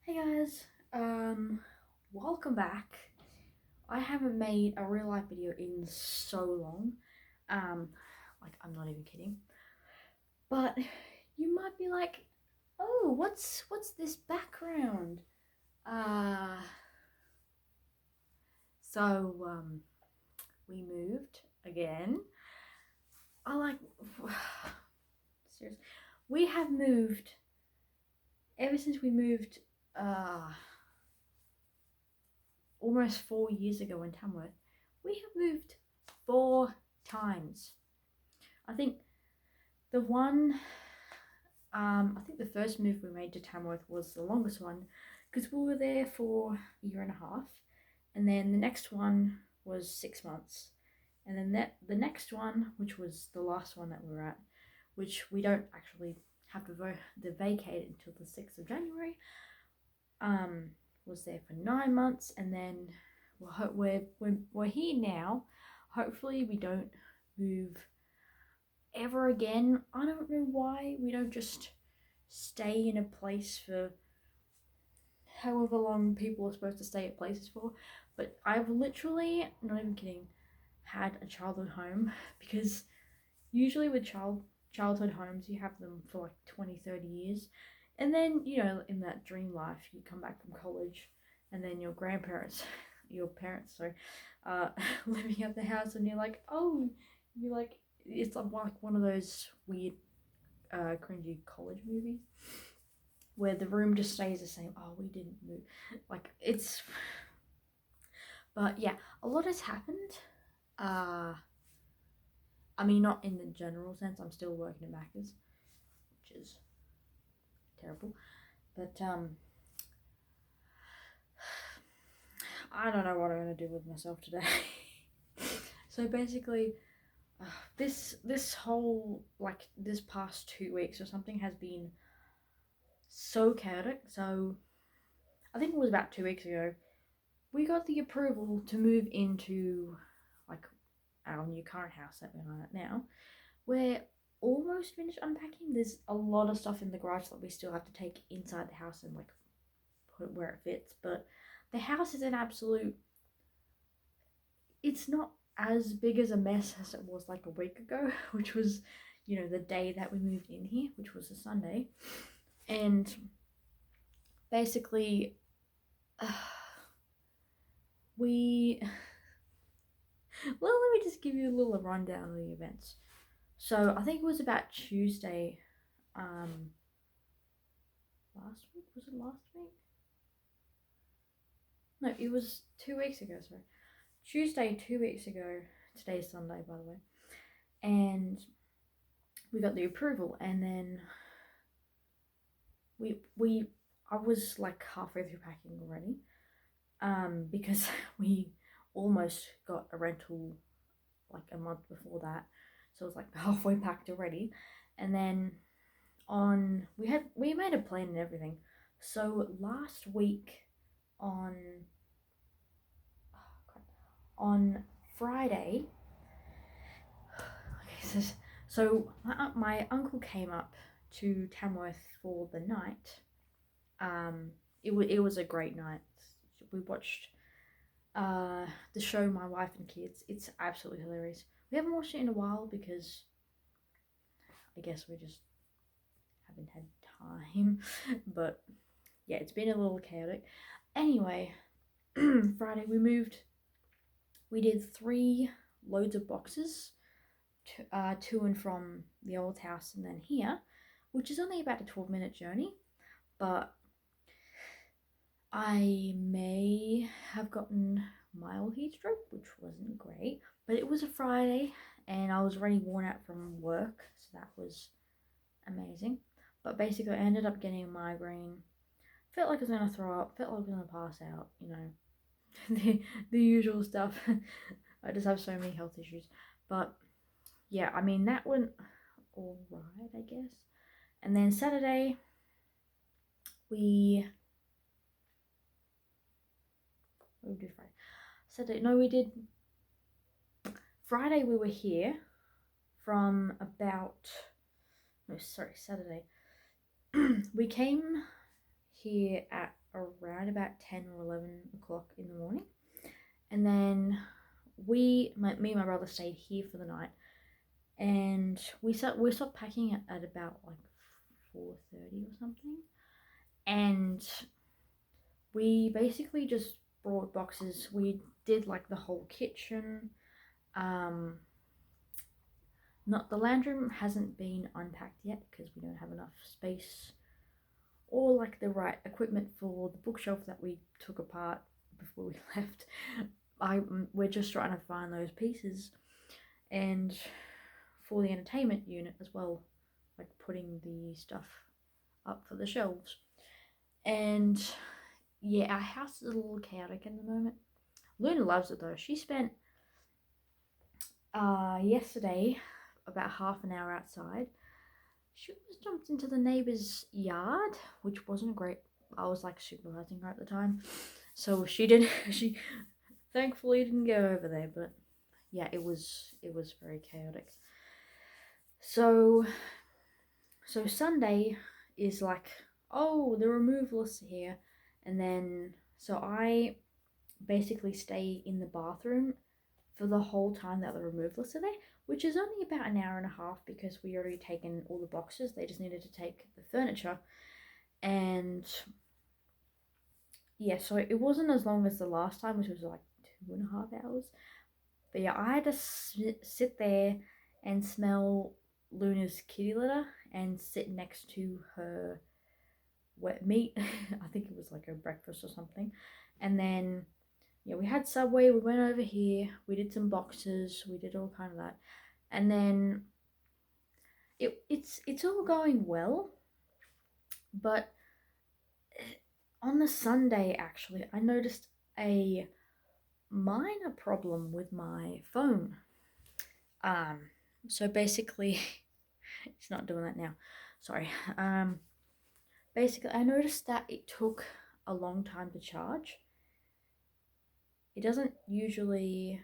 Hey guys, welcome back. I haven't made a real life video in so long. Um, I'm not even kidding. But you might be like, oh, what's this background? Uh, so we moved again. I like seriously. We have moved ever since we moved. Almost 4 years ago in Tamworth, we have moved 4 times. I think the one, I think the first move we made to Tamworth was the longest one because we were there for a year and a half, and then the next one was 6 months, and then the next one, which was the last one that we were at, which we don't actually have to vacate until the 6th of January, um, was there for 9 months, and then we're here now. Hopefully, we don't move ever again. I don't know why we don't just stay in a place for however long people are supposed to stay at places for. But I've literally, not even kidding, had a childhood home because usually with childhood homes you have them for like 20-30 years, and then in that dream life you come back from college and then your grandparents your parents, sorry, living at the house, and you're like, oh, you're like, it's like one of those weird cringy college movies where the room just stays the same. Oh, we didn't move. Like, it's, but yeah, a lot has happened. I mean, not in the general sense. I'm still working at Macca's, which is terrible. But I don't know what I'm gonna do with myself today. So basically, this whole, like, this past 2 weeks or something has been so chaotic. So I think it was about 2 weeks ago we got the approval to move into, like, our new current house that we're at now. We're almost finished unpacking. There's a lot of stuff in the garage that we still have to take inside the house and like put it where it fits. But the house is an absolute. It's not as big as a mess as it was like a week ago, which was, the day that we moved in here, which was a Sunday. And basically, we. Well, let me just give you a little rundown of the events. So I think it was about Tuesday, last week. Was it last week? No, it was 2 weeks ago. Sorry, Tuesday 2 weeks ago. Today's Sunday, by the way, and we got the approval, and then we I was like halfway through packing already, because we almost got a rental like a month before that, so it was like halfway packed already, and then we made a plan and everything. So last week on on Friday, okay, so my uncle came up to Tamworth for the night. It was a great night. We watched the show My Wife and Kids. It's absolutely hilarious. We haven't watched it in a while because I guess we just haven't had time. But yeah, it's been a little chaotic. Anyway, Friday we did 3 loads of boxes to and from the old house and then here, which is only about a 12-minute journey. But I may have gotten mild heat stroke, which wasn't great. But it was a Friday and I was already worn out from work, so that was amazing. But basically, I ended up getting a migraine. Felt like I was gonna throw up. Felt like I was gonna pass out. The usual stuff. I just have so many health issues. But yeah, I mean, that went all right, I guess. And then Saturday, we what did we do Friday? Saturday, no, we did Friday. We were here from about, no, sorry, Saturday. We came here at around about 10 or 11 o'clock in the morning. And then me and my brother stayed here for the night, and we stopped packing at about like 4:30 or something. And we basically just brought boxes. We did like the whole kitchen. Not the lounge room hasn't been unpacked yet because we don't have enough space or like the right equipment for the bookshelf that we took apart before we left. We're just trying to find those pieces, and for the entertainment unit as well, like putting the stuff up for the shelves. And yeah, our house is a little chaotic at the moment. Luna loves it though. She spent yesterday about half an hour outside. She almost jumped into the neighbor's yard, which wasn't great. I was like supervising her at the time, so she thankfully didn't go over there. But yeah, it was very chaotic. So Sunday is like, oh, the removalists are here, and then so I basically stay in the bathroom for the whole time that the removalists are there, which is only about an hour and a half because we already taken all the boxes. They just needed to take the furniture, and yeah, so it wasn't as long as the last time, which was like 2.5 hours. But yeah, I had to sit there and smell Luna's kitty litter and sit next to her wet meat. I think it was like her breakfast or something. And then yeah, we had Subway, we went over here, we did some boxes, we did all kind of that. And then it's all going well, but on the Sunday actually I noticed a minor problem with my phone. So basically it's not doing that now. Sorry. Basically I noticed that it took a long time to charge. It doesn't usually.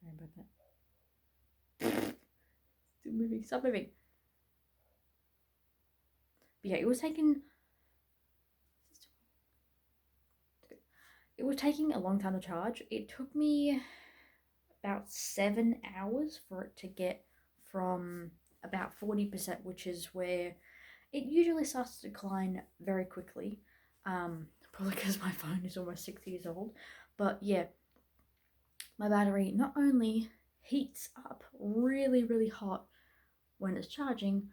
Sorry about that. Still moving. Stop moving. But yeah, it was taking a long time to charge. It took me about 7 hours for it to get from about 40%, which is where it usually starts to decline very quickly. Probably because my phone is almost 6 years old. But yeah, my battery not only heats up really, really hot when it's charging,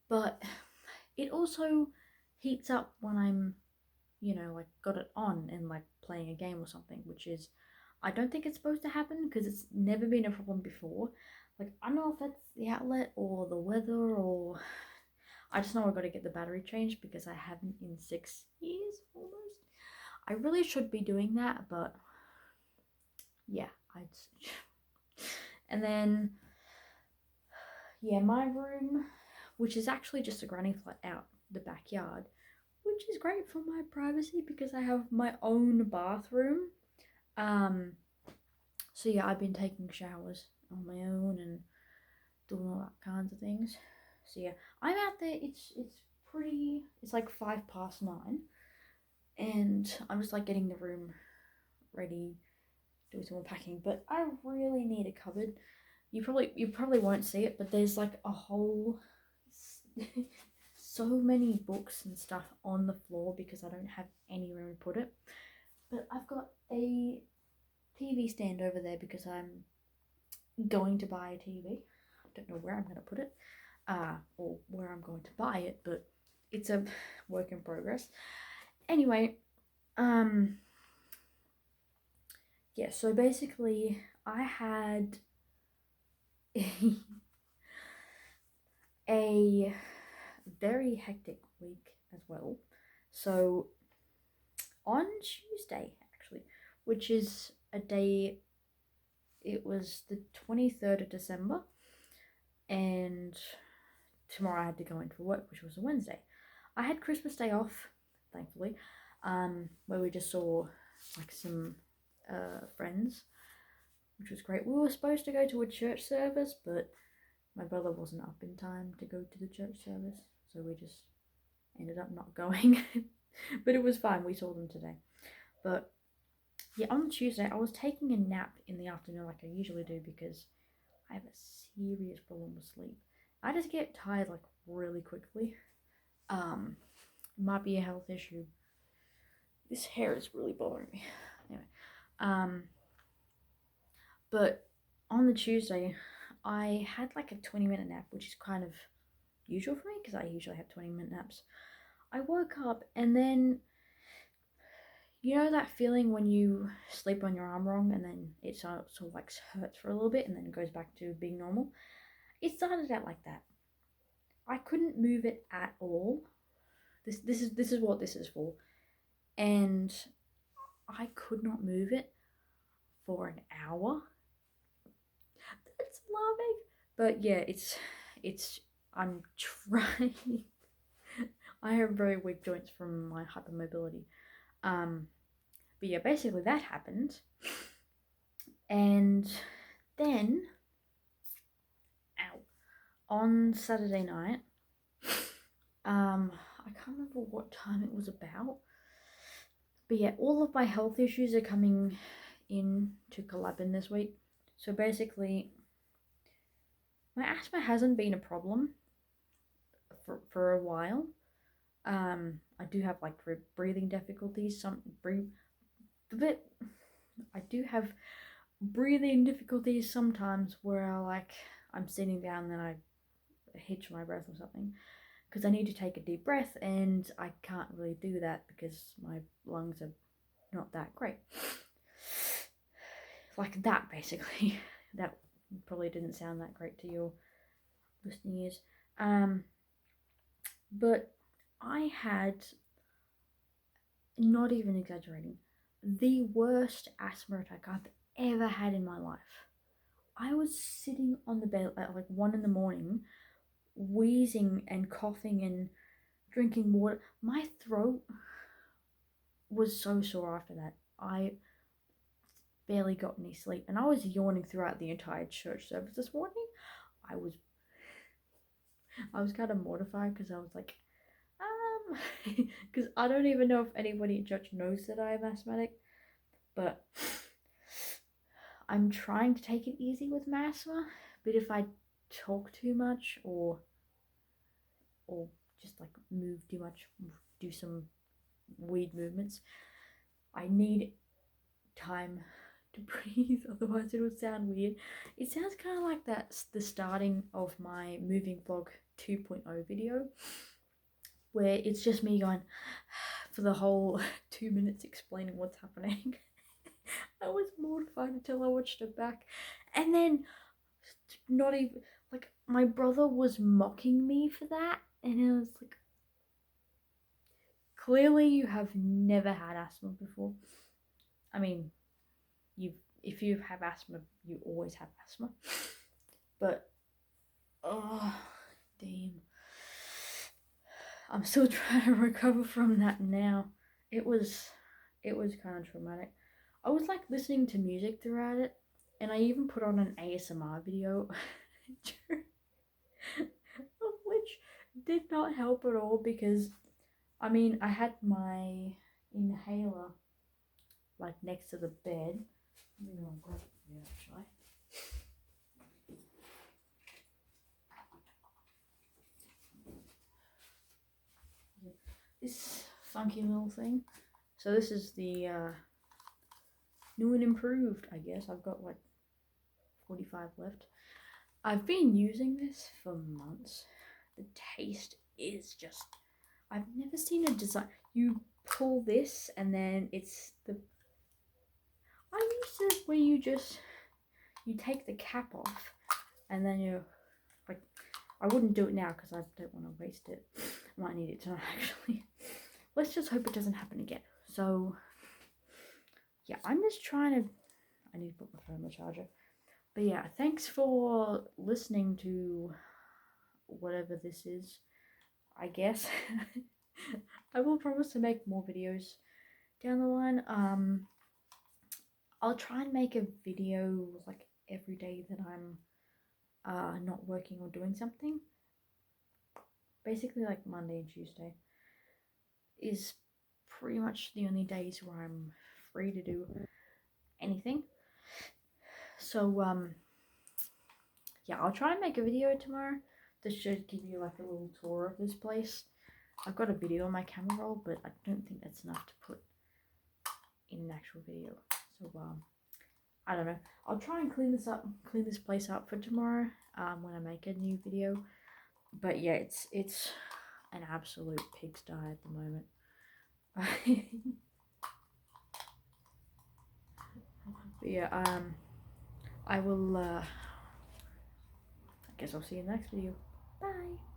but it also heats up when I'm, like got it on and like playing a game or something, which is, I don't think it's supposed to happen because it's never been a problem before. Like, I don't know if that's the outlet or the weather, or I just know I got to get the battery changed because I haven't in 6 years almost. I really should be doing that, but yeah, and then yeah, my room, which is actually just a granny flat out the backyard, which is great for my privacy because I have my own bathroom. So yeah, I've been taking showers on my own and doing all that kinds of things. So yeah, I'm out there. It's like 9:05, and I'm just like getting the room ready, doing some unpacking. But I really need a cupboard. You probably won't see it, but there's like a whole so many books and stuff on the floor because I don't have any room to put it. But I've got a TV stand over there because I'm going to buy a TV. I don't know where I'm going to put it, or where I'm going to buy it, but it's a work in progress. Anyway, yeah, so basically I had a very hectic week as well. So on Tuesday, actually, which is a day, it was the 23rd of December, and tomorrow I had to go in for work, which was a Wednesday. I had Christmas Day off, thankfully, where we just saw like some friends, which was great. We were supposed to go to a church service, but my brother wasn't up in time to go to the church service, so we just ended up not going. But it was fine, we saw them today. But yeah, on Tuesday I was taking a nap in the afternoon like I usually do because I have a serious problem with sleep. I just get tired like really quickly. It might be a health issue. This hair is really bothering me. Anyway, but on the Tuesday, I had like a 20-minute nap, which is kind of usual for me because I usually have 20-minute naps. I woke up and then, you know that feeling when you sleep on your arm wrong and then it sort of like hurts for a little bit and then goes back to being normal? It started out like that. I couldn't move it at all. This is what this is for. And I could not move it for an hour. That's alarming. But yeah, I'm trying. I have very weak joints from my hypermobility. But yeah, basically that happened. And then, on Saturday night, I can't remember what time it was about. But yeah, all of my health issues are coming in to Calaban this week. So basically, my asthma hasn't been a problem for a while. I do have like breathing difficulties. I do have breathing difficulties sometimes where I'm sitting down and then I hitch my breath or something because I need to take a deep breath and I can't really do that because my lungs are not that great. Like that, basically. That probably didn't sound that great to your listening ears. But I had, not even exaggerating, the worst asthma attack I've ever had in my life. I was sitting on the bed at like 1 a.m, wheezing and coughing and drinking water. My throat was so sore after that. I barely got any sleep, and I was yawning throughout the entire church service this morning. I was kind of mortified because I was like, because I don't even know if anybody at church knows that I am asthmatic, but I'm trying to take it easy with my asthma. But if I talk too much or just like move too much, do some weird movements, I need time to breathe, otherwise it would sound weird. It sounds kind of like the starting of my moving vlog 2.0 video where it's just me going for the whole 2 minutes explaining what's happening. I was mortified until I watched it back, and then not even like my brother was mocking me for that, and I was like, clearly you have never had asthma before. I mean, if you have asthma, you always have asthma. But oh damn, I'm still trying to recover from that now. It was kind of traumatic. I was like listening to music throughout it, and I even put on an ASMR video of which did not help at all because I mean I had my inhaler like next to the bed. Let me go and grab it actually. This funky little thing. So this is the new and improved, I guess. I've got like 45 left. I've been using this for months. The taste is just, I've never seen a design. You pull this and then it's I used it where you take the cap off and then you like, I wouldn't do it now because I don't want to waste it. I might need it tonight actually. Let's just hope it doesn't happen again. So yeah, I'm just trying to, I need to put my phone on the charger. But yeah, thanks for listening to whatever this is, I guess. I will promise to make more videos down the line. I'll try and make a video like every day that I'm not working or doing something. Basically, like Monday and Tuesday is pretty much the only days where I'm free to do anything. So yeah, I'll try and make a video tomorrow that should give you like a little tour of this place. I've got a video on my camera roll, but I don't think that's enough to put in an actual video. So I don't know. I'll try and clean this place up for tomorrow when I make a new video. But yeah, it's an absolute pigsty at the moment. But yeah, I will I guess I'll see you in the next video. Bye.